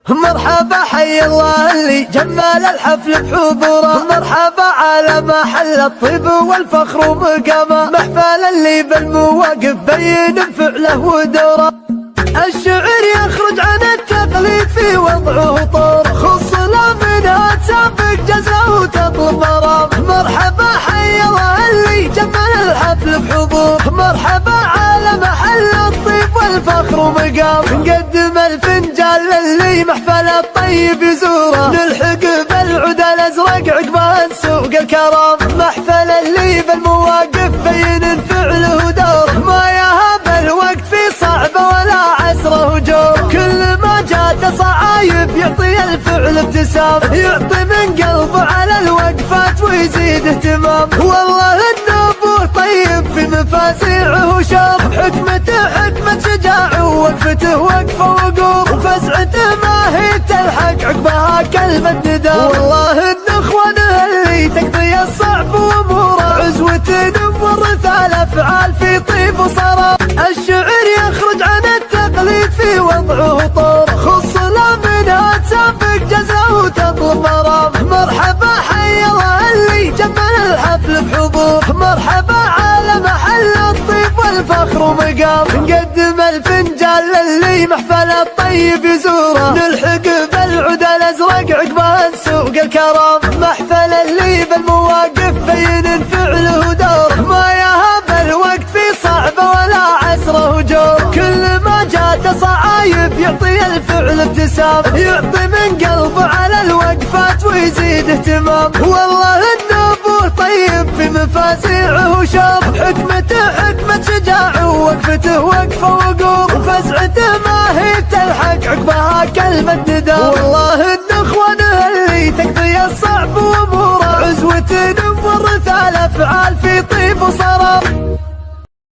مرحبا حي الله اللي جمال الحفل بحضوره، مرحبا على محل الطيب والفخر ومقامه، محفل اللي بالمواقف بين فعله ودوره، الشعر يخرج عن التقليد في وضعه طور، خص له منها تسابق جزله وتطلب مرام، مرحبا حي الله اللي جمال الحفل بحضور، مرحبا على محل الطيب والفخر ومقام، نقدم الفنجان للي محفل الطيب يزوره، نلحق بالعود الازرق عقبه سوق الكرام، محفل اللي بالمواقف بين فعله ودوره، ما يهاب الوقت في صعبه ولا عسره وجور، كل ما جات صعايب يعطي الفعل ابتسام، يعطي من قلبه على الوقفات ويزيد اهتمام، والله ان ابوه طيب في مفازيعه وشر، حكمته حكمة شجاع ووقفته وقفه وقور، وفزعته ما هي تلحق عقبها كلمة نداء، والله ان اخوانه اللي تقضي الصعب واموره، عزوة ورثة الافعال في طيب وصرام، الشعر يخرج عن التقليد في وضعه طور، خص له منها تسابق جزله وتطلب مرام، مرحبا حي الله اللي جمال الحفل بحضور، مرحبا على محل الطيب والفخر ومقام، نقدم الفنجان للي محفل الطيب يزوره، نلحق بالعود الازرق عقبه سوق الكرام، محفل اللي بالمواقف بين فعله ودوره، ما يهاب الوقت في صعبه ولا عسره وجور، كل ما جات صعايب يعطي الفعل ابتسام، يعطي من قلبه على الوقفات ويزيد اهتمام، والله ان ابوه طيب في مفازيعه وشر، حكمته حكمة شجاع ووقفته وقفه وقور، وفزعته ما هي تلحق عقبها كلمة نداء، والله